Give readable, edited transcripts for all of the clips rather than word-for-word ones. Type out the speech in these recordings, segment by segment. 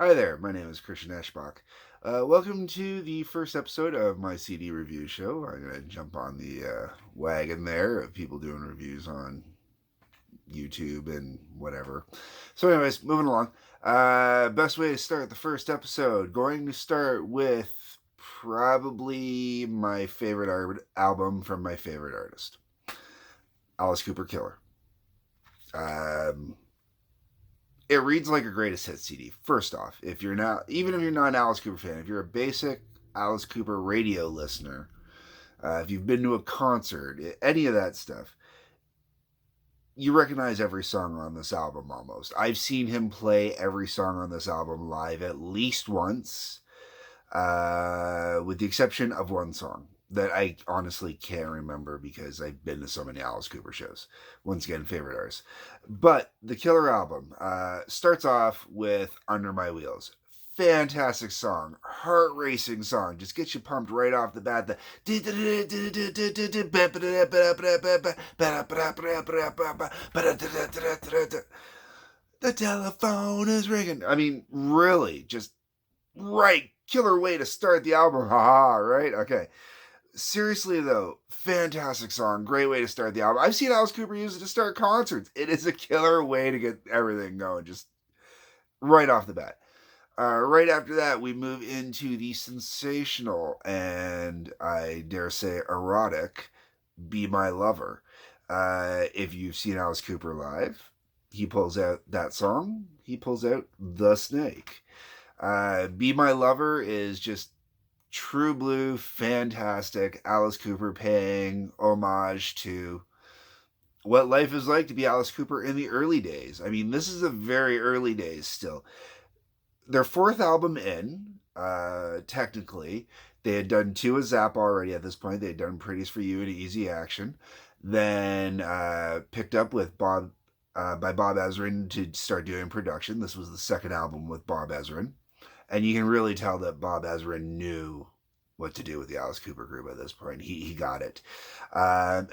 Hi there, my name is Christian Eschbach. Welcome to the first episode of my CD review show. I'm going to jump on the wagon there of people doing reviews on YouTube and whatever. So, anyways, moving along. Best way to start the first episode. Going to start with probably my favorite album from my favorite artist, Alice Cooper Killer. Um, it reads like a greatest hits CD. First off, if you're not, even if you're not an Alice Cooper fan, if you're a basic Alice Cooper radio listener, if you've been to a concert, any of that stuff, you recognize every song on this album almost. I've seen him play every song on this album live at least once, with the exception of one song that I honestly can't remember because I've been to so many Alice Cooper shows. Once again, favorite artists. But the Killer album starts off with Under My Wheels. Fantastic song, heart racing song, just gets you pumped right off the bat. The telephone is ringing. I mean, really, just right, killer way to start the album. Haha, right? Okay. Seriously though, fantastic song, great way to start the album. I've seen Alice Cooper use it to start concerts. It is a killer way to get everything going, just right off the bat. Right after that, we move into the sensational and I dare say erotic "Be My Lover." If you've seen Alice Cooper live, he pulls out that song. He pulls out the snake. "Be My Lover" is just true blue, fantastic Alice Cooper paying homage to what life is like to be Alice Cooper in the early days. I mean, this is a very early days still. Their fourth album in, technically. They had done two of Zap already at this point. They had done Pretties for You and Easy Action. Then picked up with by Bob Ezrin to start doing production. This was the second album with Bob Ezrin. And you can really tell that Bob Ezrin knew what to do with the Alice Cooper group at this point. He got it. And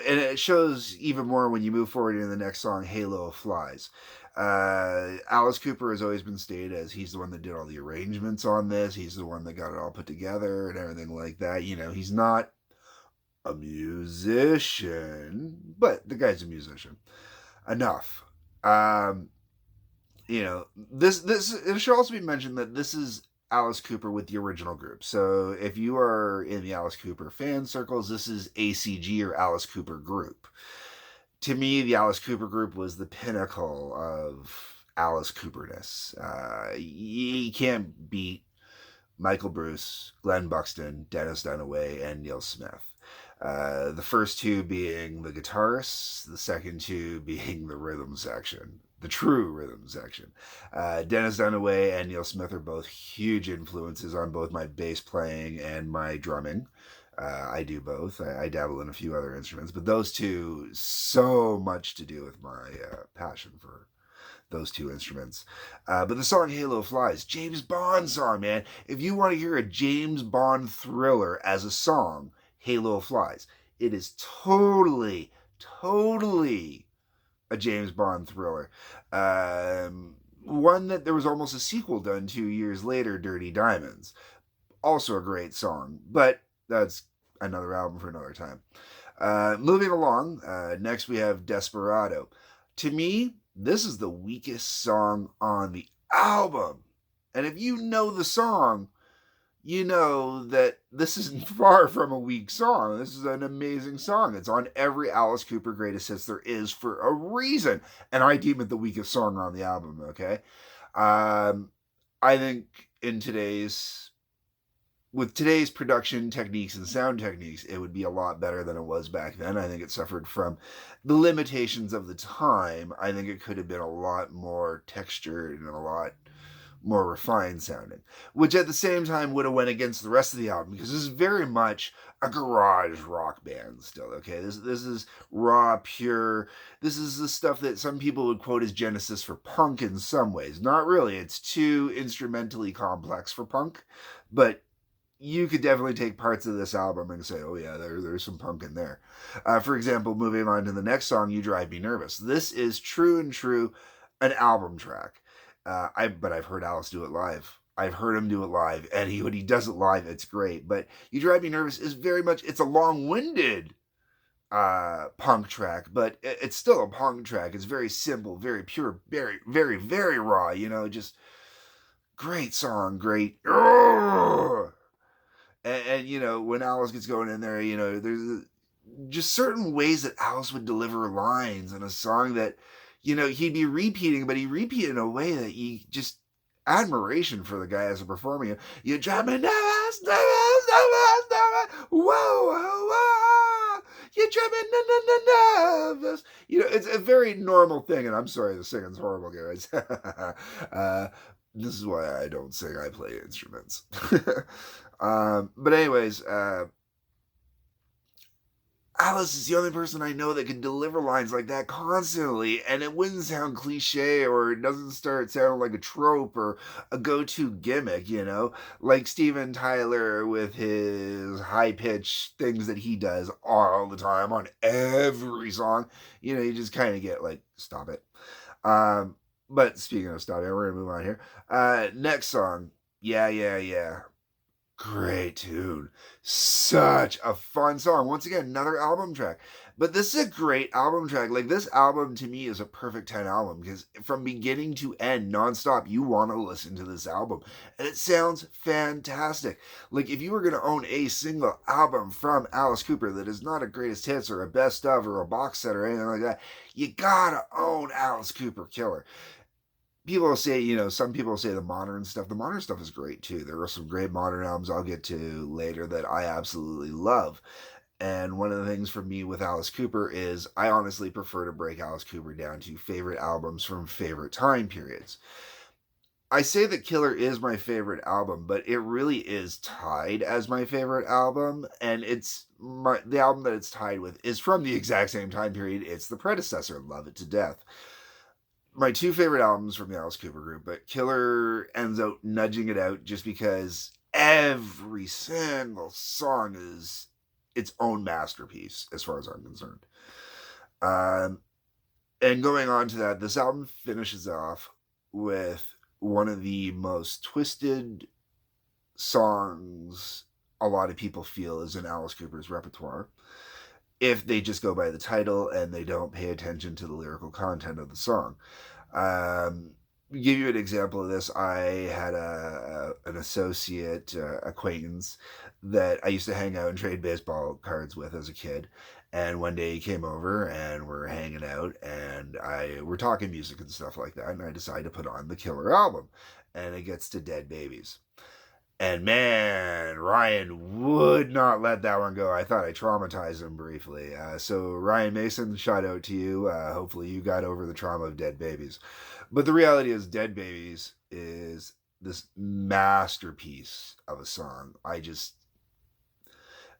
it shows even more when you move forward into the next song, Halo of Flies. Alice Cooper has always been stated as he's the one that did all the arrangements on this. He's the one that got it all put together and everything like that. You know, he's not a musician, but the guy's a musician. Enough. This it should also be mentioned that this is Alice Cooper with the original group. So if you are in the Alice Cooper fan circles, this is ACG or Alice Cooper group. To me, the Alice Cooper group was the pinnacle of Alice Cooperness. You can't beat Michael Bruce, Glenn Buxton, Dennis Dunaway, and Neil Smith. The first two being the guitarists, the second two being the rhythm section, the true rhythm section. Dennis Dunaway and Neil Smith are both huge influences on both my bass playing and my drumming. I do both. I dabble in a few other instruments, but those two, so much to do with my passion for those two instruments. But the song Halo Flies, James Bond song, man. If you want to hear a James Bond thriller as a song, Halo Flies. It is totally a James Bond thriller. One that there was almost a sequel done 2 years later, Dirty Diamonds. Also a great song, but that's another album for another time. Moving along, next we have Desperado. To me, this is the weakest song on the album. And if you know the song, you know that this isn't far from a weak song. This is an amazing song. It's on every Alice Cooper greatest hits there is for a reason. And I deem it the weakest song on the album, okay? I think with today's production techniques and sound techniques, it would be a lot better than it was back then. I think it suffered from the limitations of the time. I think it could have been a lot more textured and a lot more refined sounding, which at the same time would have went against the rest of the album because this is very much a garage rock band still. Okay, this is raw, pure. This is the stuff that some people would quote as Genesis for punk in some ways. Not really. It's too instrumentally complex for punk, but you could definitely take parts of this album and say, oh yeah, there's some punk in there. For example, moving on to the next song, You Drive Me Nervous. This is true an album track. But I've heard Alice do it live. I've heard him do it live, and when he does it live, it's great. But "You Drive Me Nervous" is very much, it's a long-winded punk track, but it's still a punk track. It's very simple, very pure, very, very, very raw. Just great song, great. And when Alice gets going in there, there's just certain ways that Alice would deliver lines in a song that, he'd be repeating, but he repeated in a way that you just admiration for the guy as a performer. You drive me nervous, nervous, nervous, nervous. Whoa, whoa, whoa. You drive me nervous. It's a very normal thing, and I'm sorry, the singing's horrible, guys. This is why I don't sing, I play instruments. But anyways, Alice is the only person I know that can deliver lines like that constantly, and it wouldn't sound cliche, or it doesn't start sounding like a trope or a go-to gimmick, like Steven Tyler with his high-pitched things that he does all the time on every song. You just kind of get like, stop it. But speaking of stopping, we're gonna move on here. Next song, Yeah, Yeah, Yeah. Great tune. Such a fun song. Once again, another album track. But this is a great album track. Like, this album to me is a perfect 10 album, because from beginning to end, nonstop, you want to listen to this album. And it sounds fantastic. Like, if you were going to own a single album from Alice Cooper that is not a greatest hits or a best of or a box set or anything like that, you gotta own Alice Cooper Killer. People say, some people say the modern stuff. The modern stuff is great too. There are some great modern albums I'll get to later that I absolutely love. And one of the things for me with Alice Cooper is I honestly prefer to break Alice Cooper down to favorite albums from favorite time periods. I say that Killer is my favorite album, but it really is tied as my favorite album. And the album that it's tied with is from the exact same time period. It's the predecessor, Love It to Death. My two favorite albums from the Alice Cooper group, but Killer ends up nudging it out just because every single song is its own masterpiece, as far as I'm concerned. And going on to that, this album finishes off with one of the most twisted songs a lot of people feel is in Alice Cooper's repertoire, if they just go by the title and they don't pay attention to the lyrical content of the song. Give you an example of this. I had an associate acquaintance that I used to hang out and trade baseball cards with as a kid. And one day he came over and we're hanging out, and we're talking music and stuff like that. And I decided to put on the Killer album, and it gets to Dead Babies. And man, Ryan would not let that one go. I thought I traumatized him briefly. So Ryan Mason, shout out to you. Hopefully you got over the trauma of Dead Babies. But the reality is, Dead Babies is this masterpiece of a song.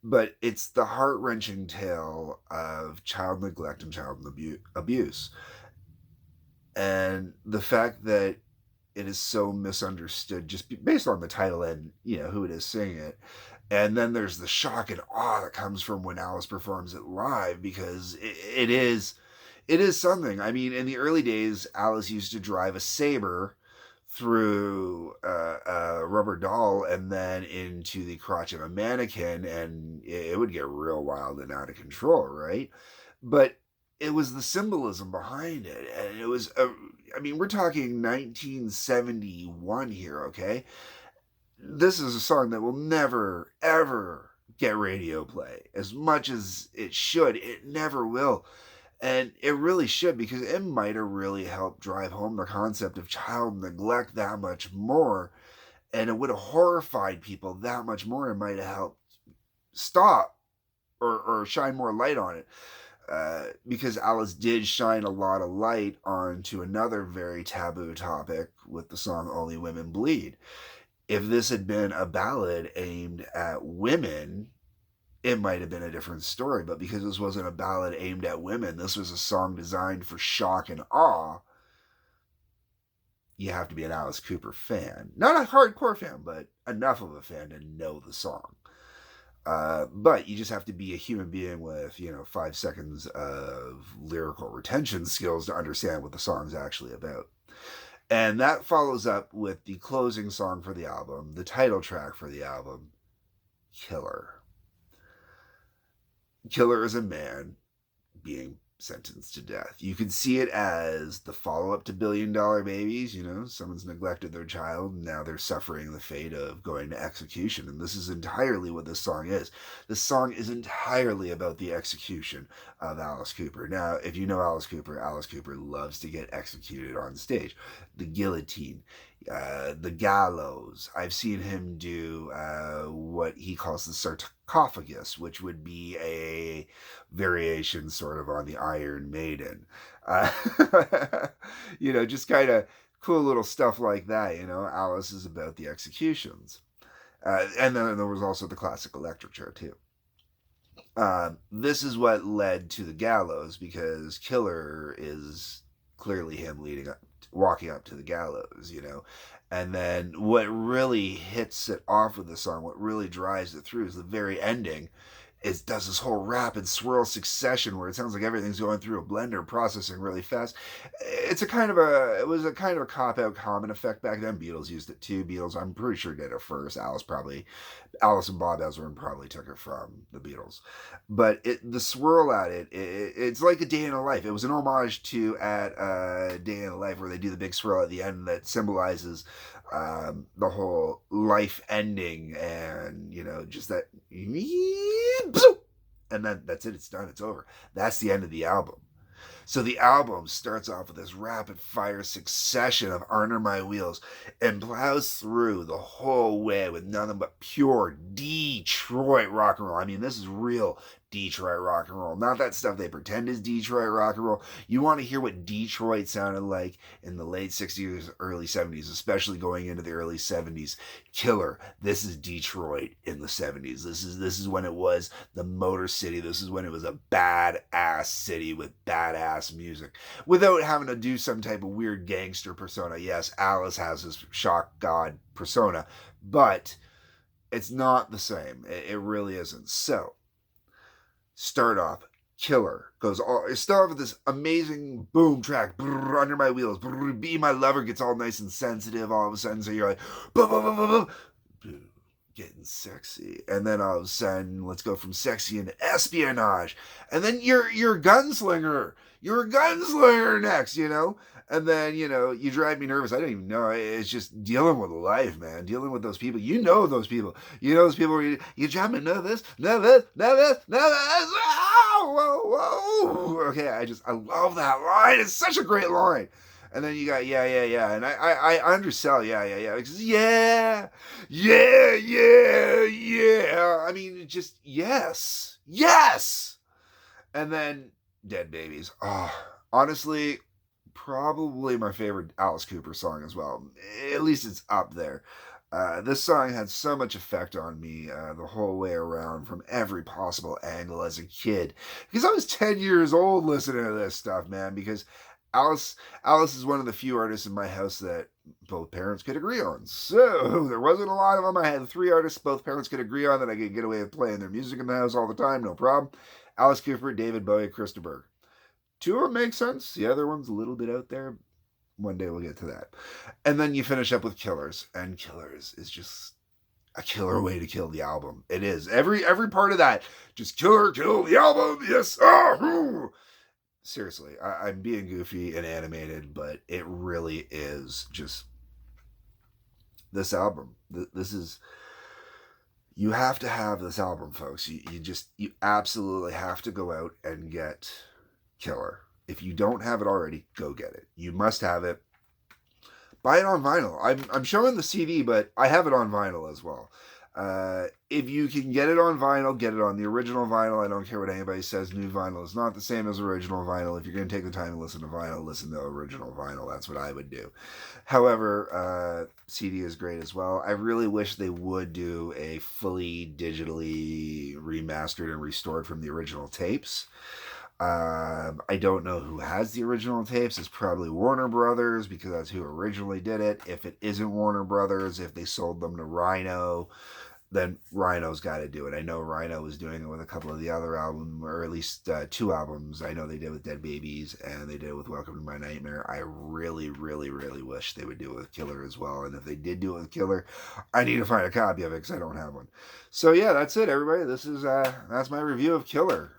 But it's the heart-wrenching tale of child neglect and child abuse. And the fact that it is so misunderstood just based on the title and who it is singing it. And then there's the shock and awe that comes from when Alice performs it live, because it is something. I mean, in the early days, Alice used to drive a Sabre through a rubber doll and then into the crotch of a mannequin, and it would get real wild and out of control, right? But it was the symbolism behind it, and it was we're talking 1971 here, okay? This is a song that will never, ever get radio play. As much as it should, it never will. And it really should, because it might have really helped drive home the concept of child neglect that much more. And it would have horrified people that much more, and might have helped stop or shine more light on it. Because Alice did shine a lot of light onto another very taboo topic with the song Only Women Bleed. If this had been a ballad aimed at women, it might have been a different story. But because this wasn't a ballad aimed at women, this was a song designed for shock and awe, you have to be an Alice Cooper fan. Not a hardcore fan, but enough of a fan to know the song. But you just have to be a human being with, 5 seconds of lyrical retention skills to understand what the song's actually about. And that follows up with the closing song for the album, the title track for the album, Killer. Killer is a man being sentenced to death. You can see it as the follow-up to Billion Dollar Babies. Someone's neglected their child and now they're suffering the fate of going to execution. And this is entirely what this song is. This song is entirely about the execution of Alice Cooper. Now, if you know Alice Cooper loves to get executed on stage. The guillotine, the gallows. I've seen him do what he calls the sarcophagus, which would be a variation sort of on the Iron Maiden. Uh, just kind of cool little stuff like that. Alice is about the executions. And then there was also the classic electric chair, too. This is what led to the gallows, because Killer is clearly him walking up to the gallows, And then what really hits it off with the song, what really drives it through, is the very ending. It does this whole rapid swirl succession where it sounds like everything's going through a blender processing really fast. It was a kind of a cop-out common effect back then. Beatles used it too. Beatles, I'm pretty sure, did it first. Alice and Bob Ezrin probably took it from the Beatles. But the swirl at it's like a day in a life. It was an homage to at Day in a Life, where they do the big swirl at the end that symbolizes the whole life ending, and just that, and then that's it. It's done. It's over. That's the end of the album. So the album starts off with this rapid fire succession of Under My Wheels and plows through the whole way with nothing but pure Detroit rock and roll. I mean, this is real Detroit rock and roll. Not that stuff they pretend is Detroit rock and roll. You want to hear what Detroit sounded like in the late 60s, early 70s, especially going into the early 70s. Killer. This is Detroit in the 70s. This is when it was the Motor City. This is when it was a badass city with badass music without having to do some type of weird gangster persona. Yes, Alice has this shock god persona, but it's not the same. It really isn't. So, start off, Killer start off with this amazing boom track, Under My Wheels, Be My Lover, gets all nice and sensitive all of a sudden, so you're like, boom, boom, boom, boom, getting sexy. And then all of a sudden, let's go from sexy into espionage. And then you're a gunslinger. You're a gunslinger next, And then, you drive me nervous. I don't even know. It's just dealing with life, man. Dealing with those people. Those people. Those people where you drive me nervous. Whoa. Okay, I love that line. It's such a great line. And then you got, yeah. And I undersell, yeah. Because, yeah. I mean, just, yes. And then, Dead Babies. Oh, honestly, probably my favorite Alice Cooper song as well. At least it's up there. This song had so much effect on me the whole way around, from every possible angle as a kid. Because I was 10 years old listening to this stuff, man. Because Alice is one of the few artists in my house that both parents could agree on. So there wasn't a lot of them. I had 3 artists both parents could agree on that I could get away with playing their music in the house all the time, no problem. Alice Cooper, David Bowie, Christa Berg. 2 of them make sense. The other one's a little bit out there. One day we'll get to that. And then you finish up with Killers. And Killers is just a killer way to kill the album. It is. Every part of that. Just kill the album. Yes. Seriously, I'm being goofy and animated, but it really is just this album. This is... You have to have this album, folks. You absolutely have to go out and get Killer. If you don't have it already, go get it. You must have it. Buy it on vinyl. I'm showing the CD, but I have it on vinyl as well. If you can get it on vinyl, get it on the original vinyl. I don't care what anybody says. New vinyl is not the same as original vinyl. If you're going to take the time to listen to vinyl, listen to original vinyl. That's what I would do. However, CD is great as well. I really wish they would do a fully digitally remastered and restored from the original tapes. I don't know who has the original tapes. It's probably Warner Brothers, because that's who originally did it. If it isn't Warner Brothers, if they sold them to Rhino, then Rhino's got to do it. I know Rhino was doing it with a couple of the other albums, or at least 2 albums. I know they did with Dead Babies, and they did it with Welcome to My Nightmare. I really, really, really wish they would do it with Killer as well. And if they did do it with Killer, I need to find a copy of it because I don't have one. So yeah, that's it, everybody. That's my review of Killer.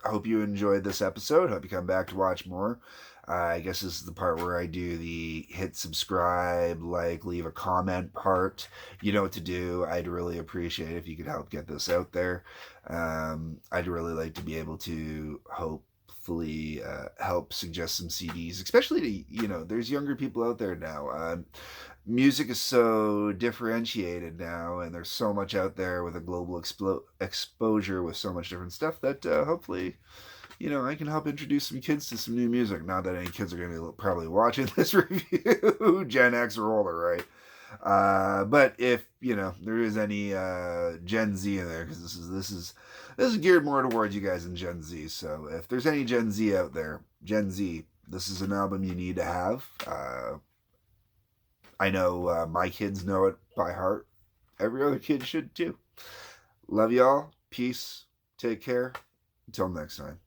I hope you enjoyed this episode. Hope you come back to watch more. I guess this is the part where I do the hit subscribe, like, leave a comment part. You know what to do. I'd really appreciate it if you could help get this out there. I'd really like to be able to hopefully help suggest some CDs, especially to, there's younger people out there now. Music is so differentiated now, and there's so much out there with a global exposure with so much different stuff that hopefully I can help introduce some kids to some new music. Not that any kids are going to be probably watching this review, Gen X or older, right? But if there is any Gen Z in there, because this is geared more towards you guys in Gen Z. So if there's any Gen Z out there, Gen Z, this is an album you need to have. I know my kids know it by heart. Every other kid should too. Love y'all. Peace. Take care. Until next time.